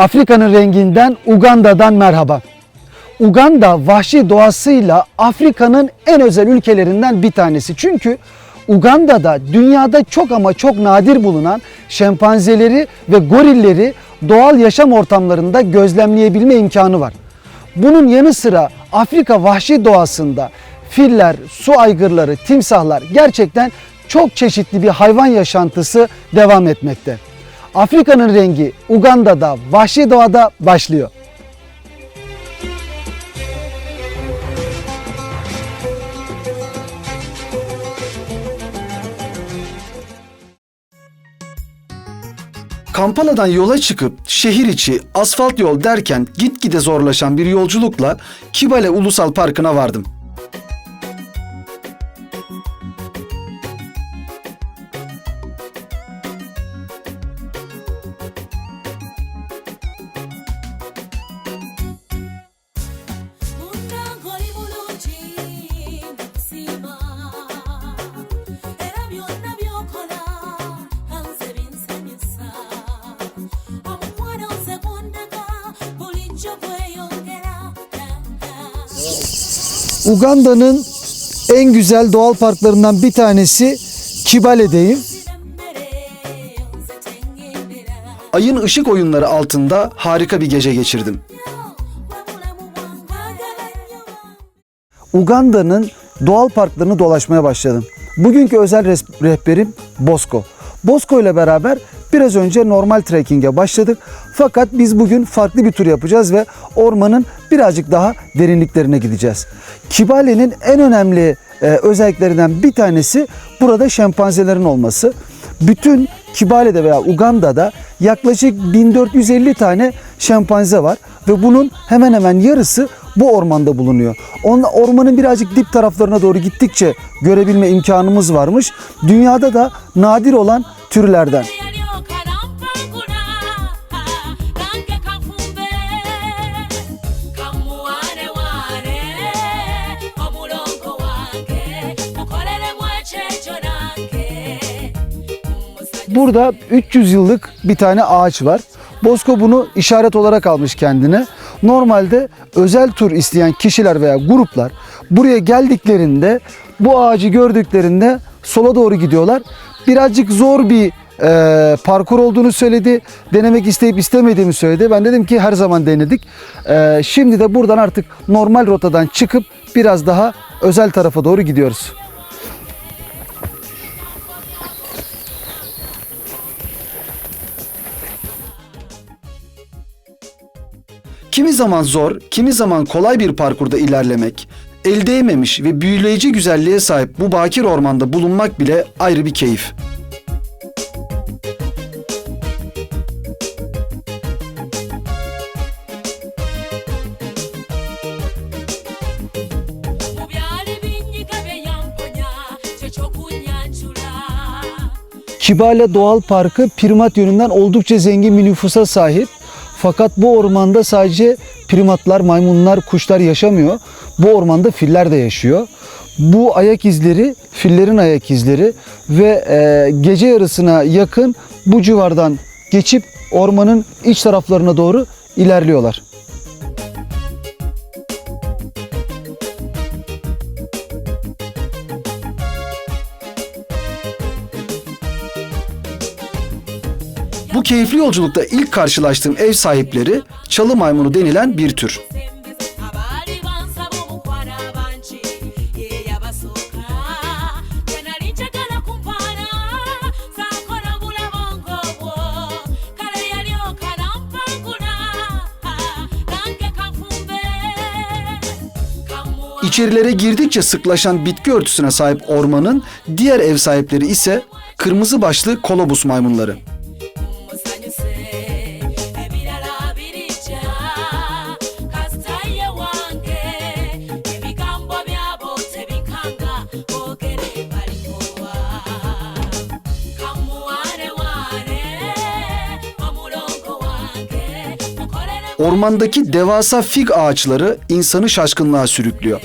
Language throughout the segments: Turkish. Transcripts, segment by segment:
Afrika'nın renginden, Uganda'dan merhaba. Uganda vahşi doğasıyla Afrika'nın en özel ülkelerinden bir tanesi. Çünkü Uganda'da dünyada çok ama çok nadir bulunan şempanzeleri ve gorilleri doğal yaşam ortamlarında gözlemleyebilme imkanı var. Bunun yanı sıra Afrika vahşi doğasında filler, su aygırları, timsahlar gerçekten çok çeşitli bir hayvan yaşantısı devam etmekte. Afrika'nın rengi Uganda'da, vahşi doğada başlıyor. Kampala'dan yola çıkıp şehir içi asfalt yol derken gitgide zorlaşan bir yolculukla Kibale Ulusal Parkı'na vardım. Uganda'nın en güzel doğal parklarından bir tanesi Kibale'deyim. Ayın ışık oyunları altında harika bir gece geçirdim. Uganda'nın doğal parklarını dolaşmaya başladım. Bugünkü özel rehberim Bosco. Bosco ile beraber biraz önce normal trekking'e başladık. Fakat biz bugün farklı bir tur yapacağız ve ormanın birazcık daha derinliklerine gideceğiz. Kibale'nin en önemli özelliklerinden bir tanesi burada şempanzelerin olması. Bütün Kibale'de veya Uganda'da yaklaşık 1450 tane şempanze var ve bunun hemen hemen yarısı bu ormanda bulunuyor. Ormanın birazcık dip taraflarına doğru gittikçe görebilme imkanımız varmış. Dünyada da nadir olan türlerden. Burada 300 yıllık bir tane ağaç var. Bosco bunu işaret olarak almış kendine. Normalde özel tur isteyen kişiler veya gruplar buraya geldiklerinde bu ağacı gördüklerinde sola doğru gidiyorlar. Birazcık zor bir parkur olduğunu söyledi. Denemek isteyip istemediğimi söyledi. Ben dedim ki her zaman denedik. Şimdi de buradan artık normal rotadan çıkıp biraz daha özel tarafa doğru gidiyoruz. Kimi zaman zor, kimi zaman kolay bir parkurda ilerlemek, el değmemiş ve büyüleyici güzelliğe sahip bu bakir ormanda bulunmak bile ayrı bir keyif. Kibale Doğal Parkı primat yönünden oldukça zengin bir nüfusa sahip. Fakat bu ormanda sadece primatlar, maymunlar, kuşlar yaşamıyor. Bu ormanda filler de yaşıyor. Bu ayak izleri fillerin ayak izleri ve gece yarısına yakın bu civardan geçip ormanın iç taraflarına doğru ilerliyorlar. Bu keyifli yolculukta ilk karşılaştığım ev sahipleri çalı maymunu denilen bir tür. İçerilere girdikçe sıklaşan bitki örtüsüne sahip ormanın diğer ev sahipleri ise kırmızı başlı kolobus maymunları. Ormandaki devasa fig ağaçları insanı şaşkınlığa sürüklüyor.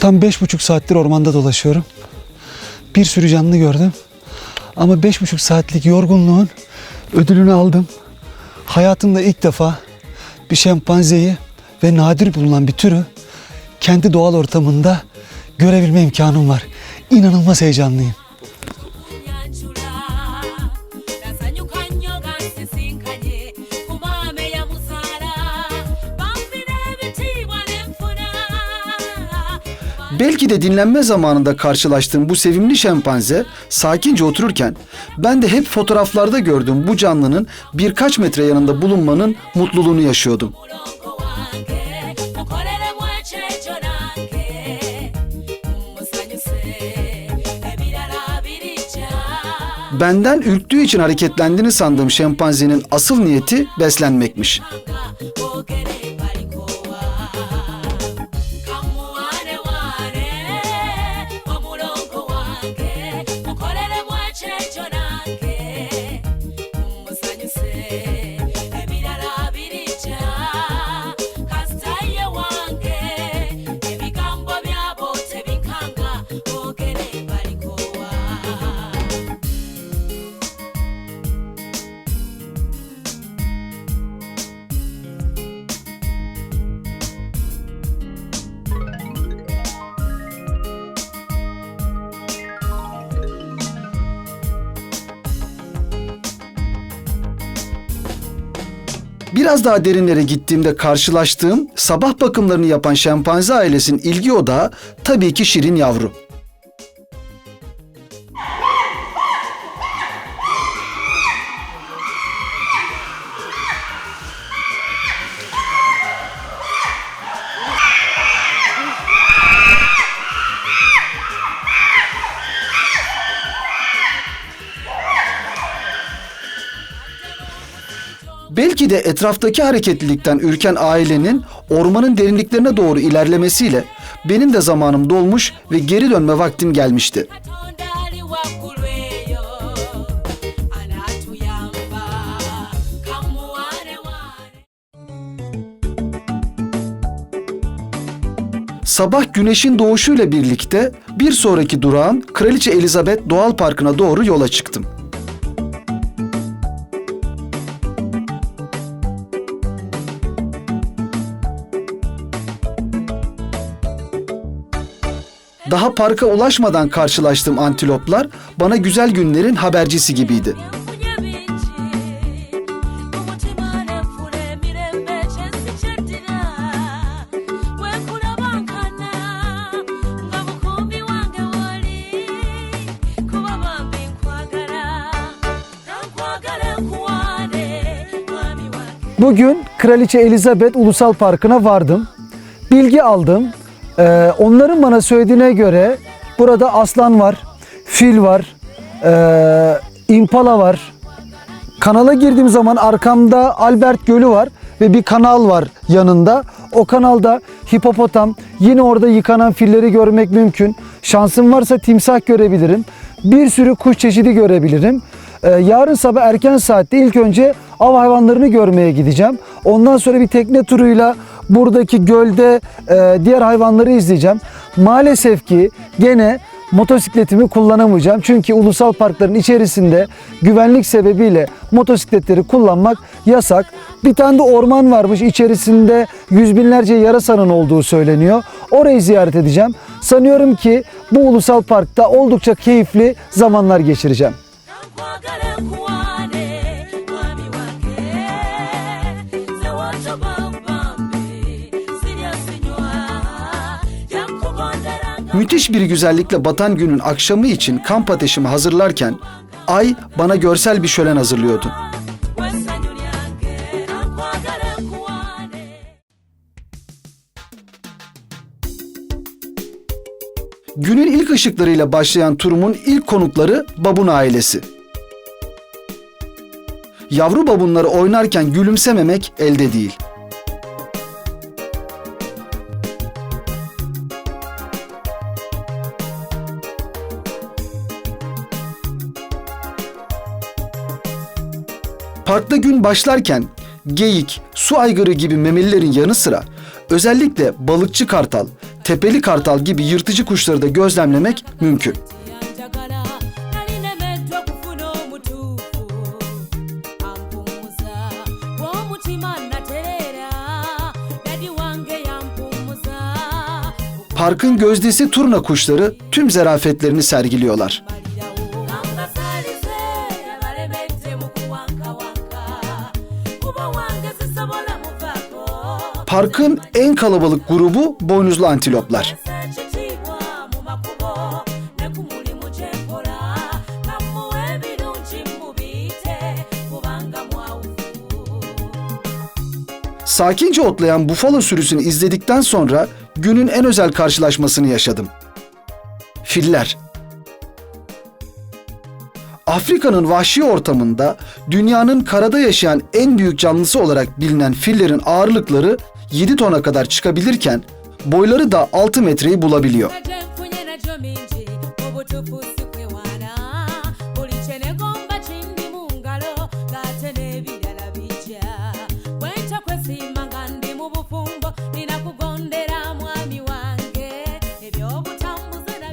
Tam 5,5 saattir ormanda dolaşıyorum. Bir sürü canlı gördüm. Ama 5,5 saatlik yorgunluğun ödülünü aldım. Hayatımda ilk defa bir şempanzeyi ve nadir bulunan bir türü kendi doğal ortamında görebilme imkanım var. İnanılmaz heyecanlıyım. Belki de dinlenme zamanında karşılaştığım bu sevimli şempanze sakince otururken ben de hep fotoğraflarda gördüğüm bu canlının birkaç metre yanında bulunmanın mutluluğunu yaşıyordum. Benden ürktüğü için hareketlendiğini sandığım şempanzenin asıl niyeti beslenmekmiş. Biraz daha derinlere gittiğimde karşılaştığım sabah bakımlarını yapan şempanze ailesinin ilgi odağı tabii ki Şirin yavru. Belki de etraftaki hareketlilikten ürken ailenin ormanın derinliklerine doğru ilerlemesiyle benim de zamanım dolmuş ve geri dönme vaktim gelmişti. Sabah güneşin doğuşuyla birlikte bir sonraki durağım Kraliçe Elizabeth Doğal Parkı'na doğru yola çıktım. Daha parka ulaşmadan karşılaştığım antiloplar bana güzel günlerin habercisi gibiydi. Bugün Kraliçe Elizabeth Ulusal Parkı'na vardım. Bilgi aldım. Onların bana söylediğine göre burada aslan var, fil var, impala var. Kanala girdiğim zaman arkamda Albert Gölü var ve bir kanal var yanında. O kanalda hipopotam, yine orada yıkanan filleri görmek mümkün. Şansım varsa timsah görebilirim. Bir sürü kuş çeşidi görebilirim. Yarın sabah erken saatte ilk önce av hayvanlarını görmeye gideceğim. Ondan sonra bir tekne turuyla buradaki gölde diğer hayvanları izleyeceğim. Maalesef ki gene motosikletimi kullanamayacağım. Çünkü ulusal parkların içerisinde güvenlik sebebiyle motosikletleri kullanmak yasak. Bir tane de orman varmış. İçerisinde yüz binlerce yarasanın olduğu söyleniyor. Orayı ziyaret edeceğim. Sanıyorum ki bu ulusal parkta oldukça keyifli zamanlar geçireceğim. Müthiş bir güzellikle batan günün akşamı için kamp ateşimi hazırlarken ay bana görsel bir şölen hazırlıyordu. Günün ilk ışıklarıyla başlayan turumun ilk konukları babun ailesi. Yavru babunları oynarken gülümsememek elde değil. Parkta gün başlarken geyik, su aygırı gibi memelilerin yanı sıra özellikle balıkçı kartal, tepeli kartal gibi yırtıcı kuşları da gözlemlemek mümkün. Parkın gözdesi turna kuşları tüm zarafetlerini sergiliyorlar. Parkın en kalabalık grubu boynuzlu antiloplar. Sakince otlayan bufalo sürüsünü izledikten sonra günün en özel karşılaşmasını yaşadım. Filler. Afrika'nın vahşi ortamında dünyanın karada yaşayan en büyük canlısı olarak bilinen fillerin ağırlıkları 7 tona kadar çıkabilirken boyları da 6 metreyi bulabiliyor.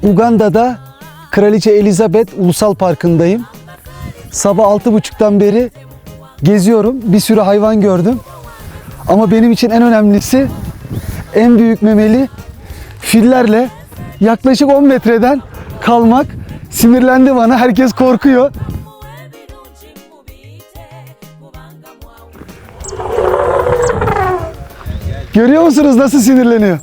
Uganda'da Kraliçe Elizabeth Ulusal Parkı'ndayım. Sabah 6.30'dan beri geziyorum. Bir sürü hayvan gördüm. Ama benim için en önemlisi en büyük memeli fillerle yaklaşık 10 metreden kalmak sinirlendi bana. Herkes korkuyor. Görüyor musunuz nasıl sinirleniyor?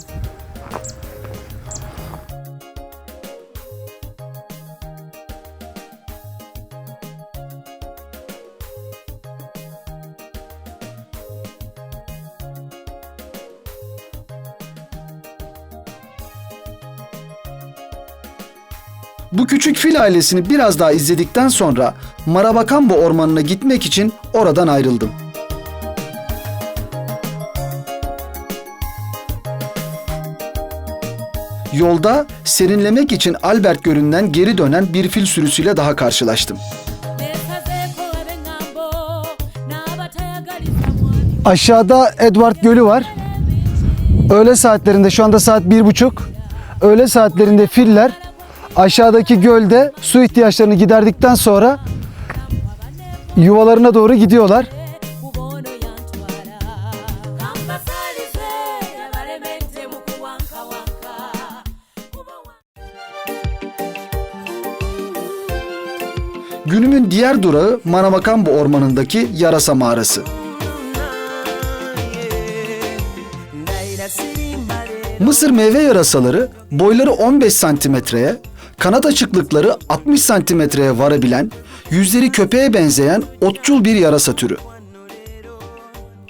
Bu küçük fil ailesini biraz daha izledikten sonra Marabakambo ormanına gitmek için oradan ayrıldım. Yolda serinlemek için Albert Gölü'nden geri dönen bir fil sürüsüyle daha karşılaştım. Aşağıda Edward Gölü var. Öğle saatlerinde, şu anda saat 1.30. Öğle saatlerinde filler aşağıdaki gölde su ihtiyaçlarını giderdikten sonra yuvalarına doğru gidiyorlar. Günümün diğer durağı Marabakambo ormanındaki yarasa mağarası. Mısır meyve yarasaları boyları 15 santimetreye, kanat açıklıkları 60 santimetreye varabilen, yüzleri köpeğe benzeyen otçul bir yarasa türü.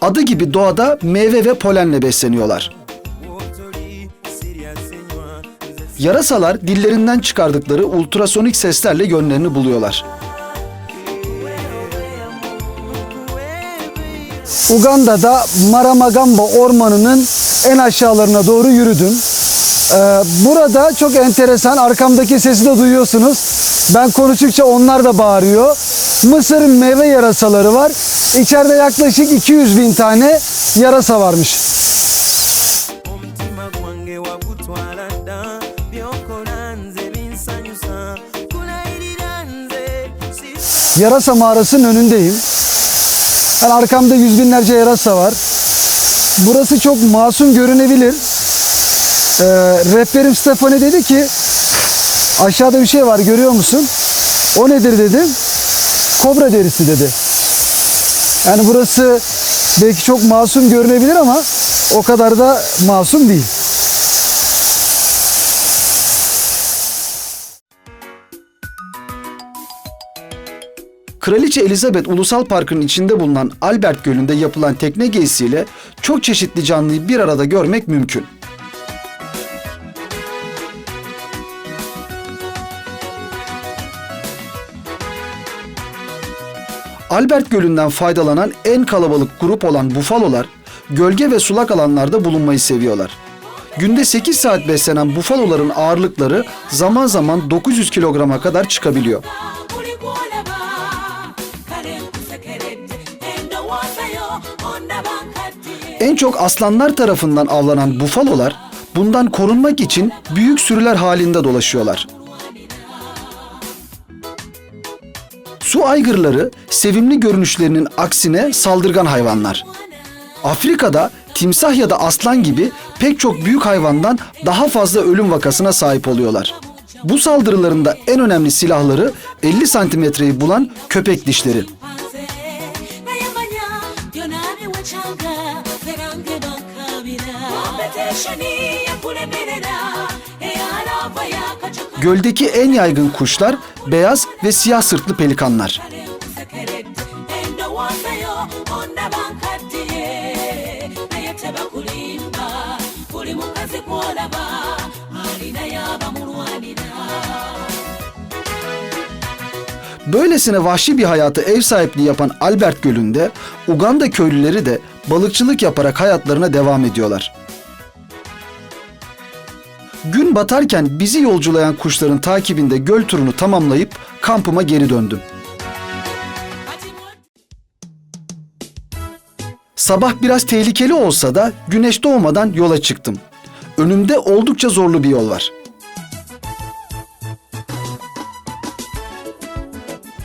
Adı gibi doğada meyve ve polenle besleniyorlar. Yarasalar dillerinden çıkardıkları ultrasonik seslerle yönlerini buluyorlar. Uganda'da Maramagambo ormanının en aşağılarına doğru yürüdüm. Burada çok enteresan, arkamdaki sesi de duyuyorsunuz. Ben konuştukça onlar da bağırıyor. Mısır meyve yarasaları var. İçeride yaklaşık 200.000 tane yarasa varmış. Yarasa mağarasının önündeyim. Yani arkamda yüz binlerce yarasa var. Burası çok masum görünebilir. Rehberim Stefani dedi ki aşağıda bir şey var, görüyor musun? O nedir dedim. Kobra derisi dedi. Yani burası belki çok masum görünebilir ama o kadar da masum değil. Kraliçe Elizabeth Ulusal Parkı'nın içinde bulunan Albert Gölü'nde yapılan tekne gezisiyle çok çeşitli canlıyı bir arada görmek mümkün. Albert Gölü'nden faydalanan en kalabalık grup olan bufalolar, gölge ve sulak alanlarda bulunmayı seviyorlar. Günde 8 saat beslenen bufaloların ağırlıkları zaman zaman 900 kilograma kadar çıkabiliyor. En çok aslanlar tarafından avlanan bufalolar bundan korunmak için büyük sürüler halinde dolaşıyorlar. Su aygırları sevimli görünüşlerinin aksine saldırgan hayvanlar. Afrika'da timsah ya da aslan gibi pek çok büyük hayvandan daha fazla ölüm vakasına sahip oluyorlar. Bu saldırılarında en önemli silahları 50 santimetreyi bulan köpek dişleri. Göldeki en yaygın kuşlar beyaz ve siyah sırtlı pelikanlar. Böylesine vahşi bir hayata ev sahipliği yapan Albert Gölü'nde Uganda köylüleri de balıkçılık yaparak hayatlarına devam ediyorlar. Gün batarken bizi yolculayan kuşların takibinde göl turunu tamamlayıp kampıma geri döndüm. Sabah biraz tehlikeli olsa da güneş doğmadan yola çıktım. Önümde oldukça zorlu bir yol var.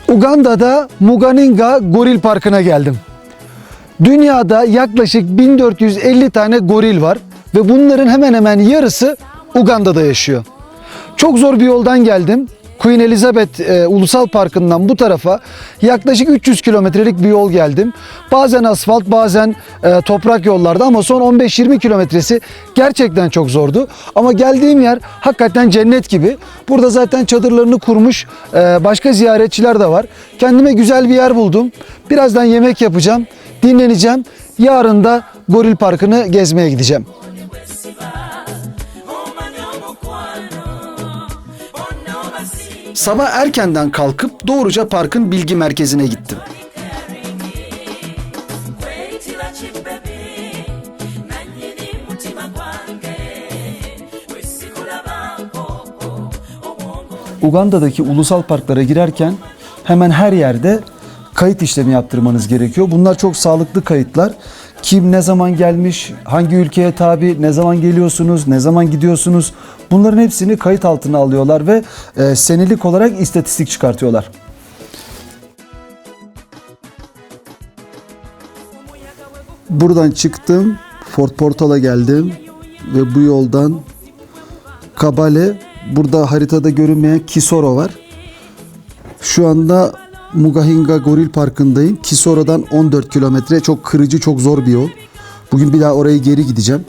Uganda'da Muganinga Goril Parkı'na geldim. Dünyada yaklaşık 1450 tane goril var ve bunların hemen hemen yarısı Uganda'da yaşıyor. Çok zor bir yoldan geldim. Queen Elizabeth Ulusal Parkı'ndan bu tarafa yaklaşık 300 kilometrelik bir yol geldim. Bazen asfalt, bazen toprak yollarda ama son 15-20 kilometresi gerçekten çok zordu. Ama geldiğim yer hakikaten cennet gibi. Burada zaten çadırlarını kurmuş başka ziyaretçiler de var. Kendime güzel bir yer buldum. Birazdan yemek yapacağım, dinleneceğim. Yarın da Goril Parkı'nı gezmeye gideceğim. Sabah erkenden kalkıp doğruca parkın bilgi merkezine gittim. Uganda'daki ulusal parklara girerken hemen her yerde kayıt işlemi yaptırmanız gerekiyor. Bunlar çok sağlıklı kayıtlar. Kim ne zaman gelmiş, hangi ülkeye tabi, ne zaman geliyorsunuz, ne zaman gidiyorsunuz, bunların hepsini kayıt altına alıyorlar ve senelik olarak istatistik çıkartıyorlar. Buradan çıktım, Fort Portal'a geldim ve bu yoldan Kabale, burada haritada görünmeyen Kisoro var. Şu anda Mugahinga Goril Parkı'ndayım. Kisoro'dan 14 kilometre, çok kırıcı, çok zor bir yol. Bugün bir daha oraya geri gideceğim.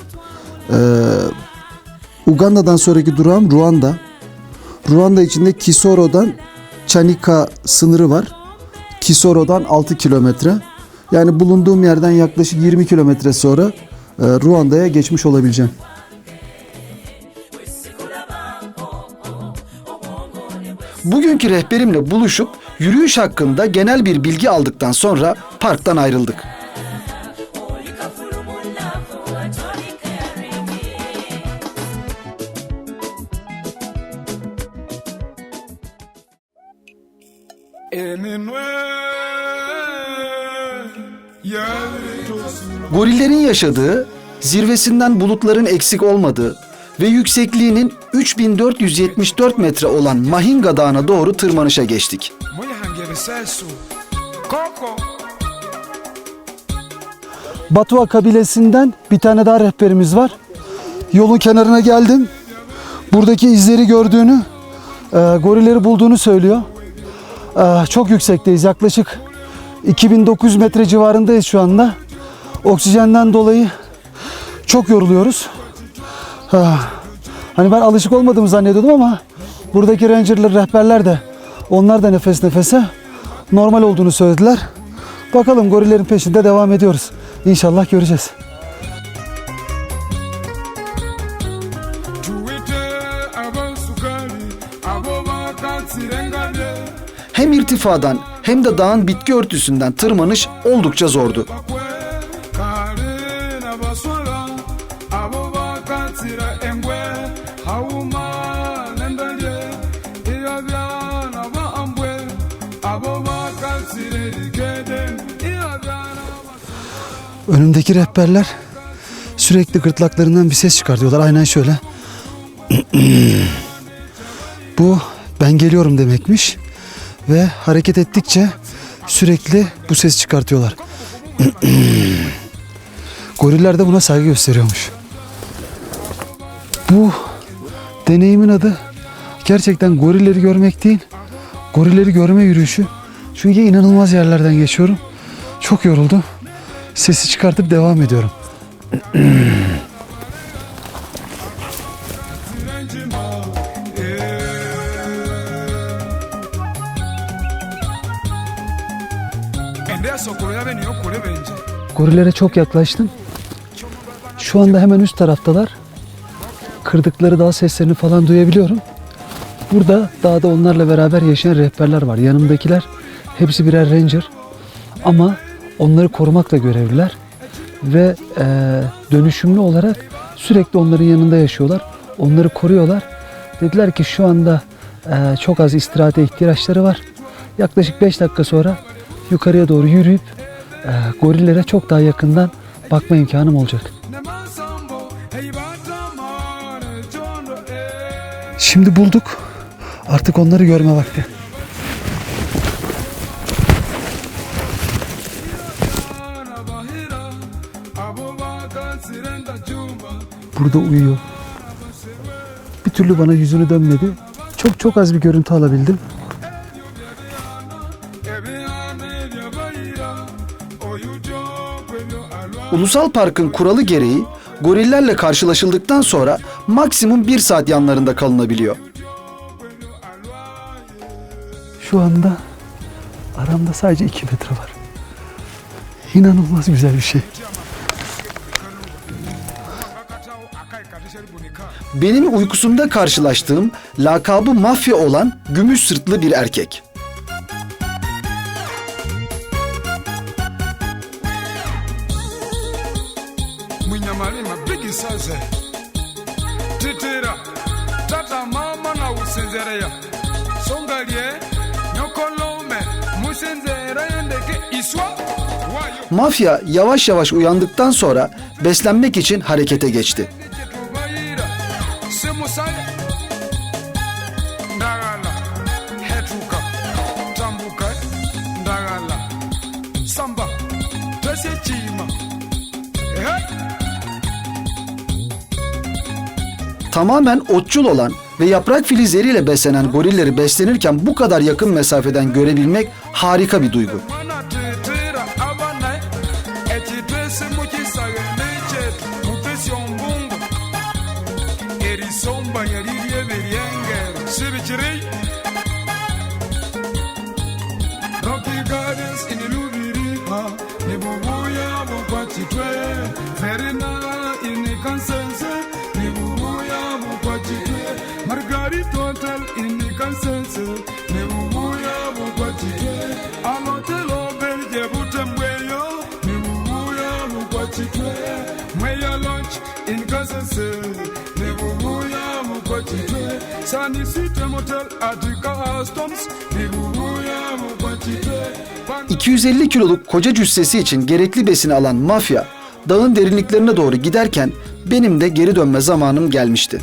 Uganda'dan sonraki durağım Ruanda. Ruanda içinde Kisoro'dan Chanika sınırı var. Kisoro'dan 6 kilometre. Yani bulunduğum yerden yaklaşık 20 kilometre sonra Ruanda'ya geçmiş olabileceğim. Bugünkü rehberimle buluşup yürüyüş hakkında genel bir bilgi aldıktan sonra parktan ayrıldık. Gorillerin yaşadığı, zirvesinden bulutların eksik olmadığı ve yüksekliğinin 3474 metre olan Mahinga Dağı'na doğru tırmanışa geçtik. Batua kabilesinden bir tane daha rehberimiz var. Yolun kenarına geldim. Buradaki izleri gördüğünü, gorilleri bulduğunu söylüyor. Çok yüksekteyiz. Yaklaşık 2900 metre civarındayız şu anda. Oksijenden dolayı çok yoruluyoruz. Hani ben alışık olmadığımı zannediyordum ama buradaki rangerler, rehberler de, onlar da nefes nefese normal olduğunu söylediler. Bakalım, gorillerin peşinde devam ediyoruz. İnşallah göreceğiz. Hem irtifadan hem de dağın bitki örtüsünden tırmanış oldukça zordu. Önümdeki rehberler sürekli gırtlaklarından bir ses çıkartıyorlar. Aynen şöyle. Bu ben geliyorum demekmiş. Ve hareket ettikçe sürekli bu ses çıkartıyorlar. Goriller de buna saygı gösteriyormuş. Bu deneyimin adı gerçekten gorilleri görmek değil, gorilleri görme yürüyüşü. Çünkü inanılmaz yerlerden geçiyorum. Çok yoruldum. Sesi çıkartıp devam ediyorum. Gorillere çok yaklaştım. Şu anda hemen üst taraftalar. Kırdıkları dağ seslerini falan duyabiliyorum. Burada dağda onlarla beraber yaşayan rehberler var. Yanımdakiler hepsi birer ranger. Ama onları korumakla görevliler. Ve dönüşümlü olarak sürekli onların yanında yaşıyorlar. Onları koruyorlar. Dediler ki şu anda çok az istirahate ihtiyaçları var. Yaklaşık 5 dakika sonra yukarıya doğru yürüyüp gorillere çok daha yakından bakma imkanım olacak. Şimdi bulduk. Artık onları görme vakti. Burada uyuyor. Bir türlü bana yüzünü dönmedi. Çok az bir görüntü alabildim. Ulusal Park'ın kuralı gereği gorillerle karşılaşıldıktan sonra maksimum 1 saat yanlarında kalınabiliyor. Şu anda aramda sadece 2 metre var. İnanılmaz güzel bir şey. Benim uykusumda karşılaştığım lakabı mafya olan gümüş sırtlı bir erkek. Mafya yavaş yavaş uyandıktan sonra beslenmek için harekete geçti. Tamamen otçul olan ve yaprak filizleriyle beslenen gorilleri beslenirken bu kadar yakın mesafeden görebilmek harika bir duygu. ...250 kiloluk koca cüssesi için gerekli besini alan mafya... ...dağın derinliklerine doğru giderken... ...benim de geri dönme zamanım gelmişti.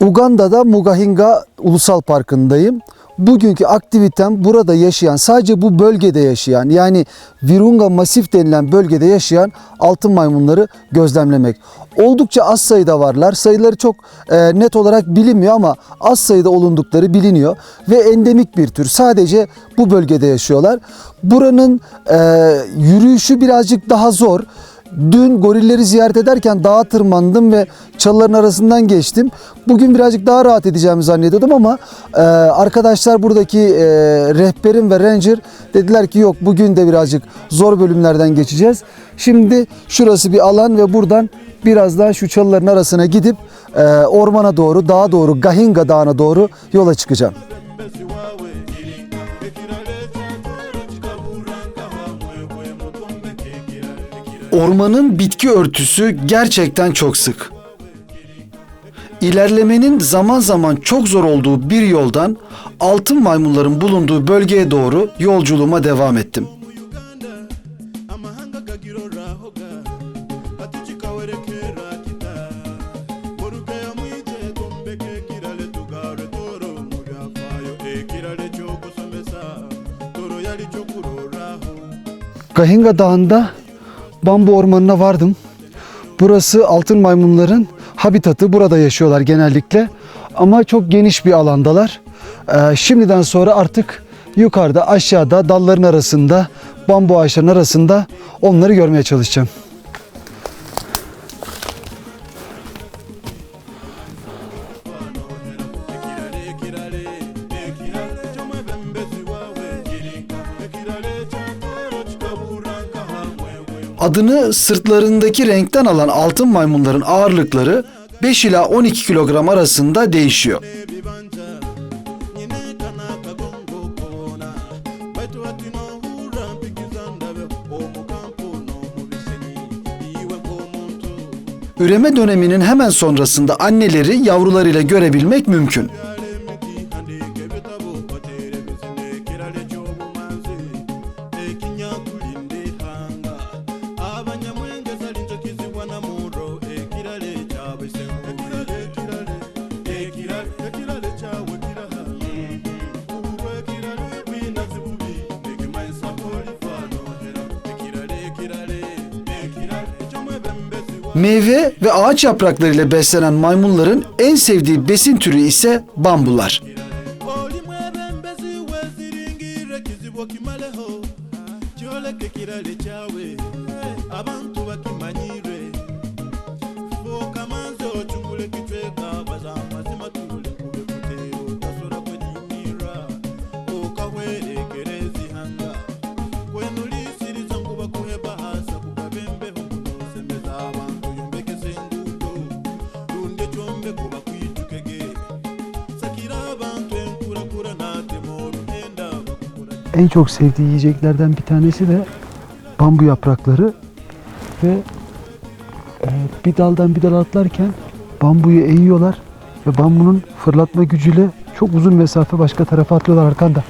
Uganda'da Mugahinga Ulusal Parkı'ndayım. Bugünkü aktivitem burada yaşayan, sadece bu bölgede yaşayan, yani Virunga Masif denilen bölgede yaşayan altın maymunları gözlemlemek. Oldukça az sayıda varlar. Sayıları çok net olarak bilinmiyor ama az sayıda olundukları biliniyor. Ve endemik bir tür. Sadece bu bölgede yaşıyorlar. Buranın yürüyüşü birazcık daha zor. Dün gorilleri ziyaret ederken dağa tırmandım ve çalıların arasından geçtim. Bugün birazcık daha rahat edeceğimi zannediyordum ama arkadaşlar, buradaki rehberim ve ranger dediler ki yok, bugün de birazcık zor bölümlerden geçeceğiz. Şimdi şurası bir alan ve buradan biraz daha şu çalıların arasına gidip ormana doğru, dağa doğru, Gahinga Dağı'na doğru yola çıkacağım. Ormanın bitki örtüsü gerçekten çok sık. İlerlemenin zaman zaman çok zor olduğu bir yoldan altın maymunların bulunduğu bölgeye doğru yolculuğuma devam ettim. Gahinga Dağı'nda bambu ormanına vardım. Burası altın maymunların habitatı. Burada yaşıyorlar genellikle. Ama çok geniş bir alandalar. Şimdiden sonra artık yukarıda, aşağıda, dalların arasında, bambu ağaçlarının arasında onları görmeye çalışacağım. Adını sırtlarındaki renkten alan altın maymunların ağırlıkları 5 ila 12 kilogram arasında değişiyor. Üreme döneminin hemen sonrasında anneleri yavrularıyla görebilmek mümkün. Meyve ve ağaç yapraklarıyla beslenen maymunların en sevdiği besin türü ise bambular. En çok sevdiği yiyeceklerden bir tanesi de bambu yaprakları ve bir daldan bir dala atlarken bambuyu eğiyorlar ve bambunun fırlatma gücüyle çok uzun mesafe başka tarafa atlıyorlar arkanda.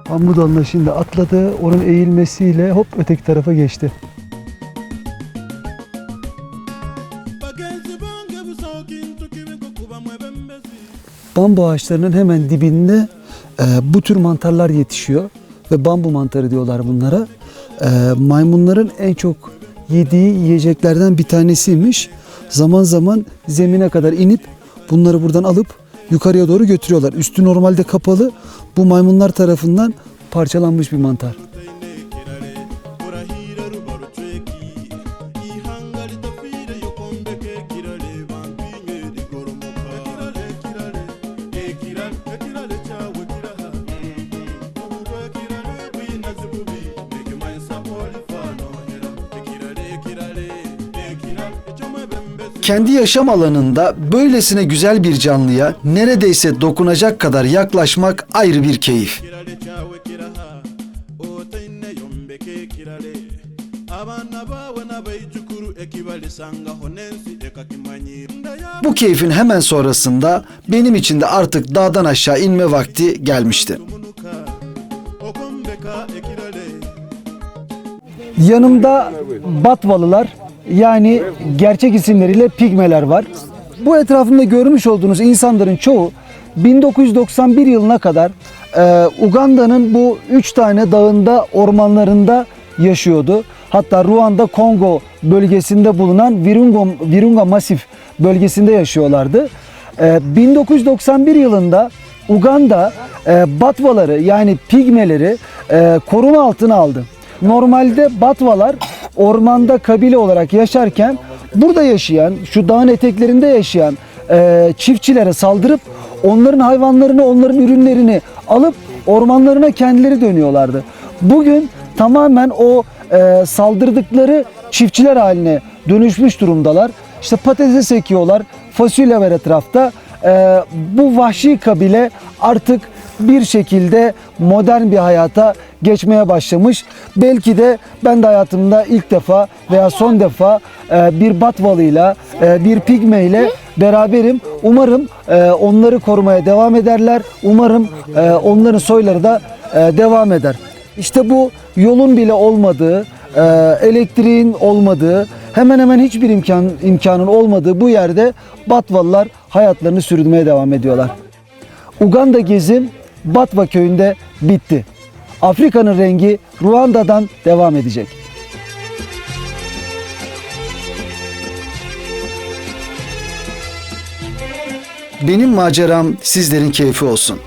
Bambu dalına şimdi atladı, onun eğilmesiyle hop öteki tarafa geçti. Bambu ağaçlarının hemen dibinde bu tür mantarlar yetişiyor ve bambu mantarı diyorlar bunlara. Maymunların en çok yediği yiyeceklerden bir tanesiymiş. Zaman zaman zemine kadar inip bunları buradan alıp yukarıya doğru götürüyorlar. Üstü normalde kapalı. Bu maymunlar tarafından parçalanmış bir mantar. Kendi yaşam alanında böylesine güzel bir canlıya neredeyse dokunacak kadar yaklaşmak ayrı bir keyif. Bu keyfin hemen sonrasında benim için de artık dağdan aşağı inme vakti gelmişti. Yanımda Batvalılar, yani gerçek isimleriyle pigmeler var. Bu etrafımda görmüş olduğunuz insanların çoğu 1991 yılına kadar Uganda'nın bu 3 tane dağında, ormanlarında yaşıyordu. Hatta Ruanda, Kongo bölgesinde bulunan Virunga Masif bölgesinde yaşıyorlardı. 1991 yılında Uganda Batvaları, yani pigmeleri koruma altına aldı. Normalde Batvalar ormanda kabile olarak yaşarken burada yaşayan, şu dağın eteklerinde yaşayan çiftçilere saldırıp onların hayvanlarını, onların ürünlerini alıp ormanlarına kendileri dönüyorlardı. Bugün tamamen o saldırdıkları çiftçiler haline dönüşmüş durumdalar. İşte patates ekiyorlar, fasulye var etrafta. Bu vahşi kabile artık bir şekilde modern bir hayata geçmeye başlamış. Belki de ben de hayatımda ilk defa veya son defa bir Batvalıyla, bir pigmeyle beraberim. Umarım onları korumaya devam ederler. Umarım onların soyları da devam eder. İşte bu yolun bile olmadığı, elektriğin olmadığı, hemen hemen hiçbir imkanın olmadığı bu yerde Batvalılar hayatlarını sürdürmeye devam ediyorlar. Uganda gezim Batva köyünde bitti. Afrika'nın rengi Ruanda'dan devam edecek. Benim maceram sizlerin keyfi olsun.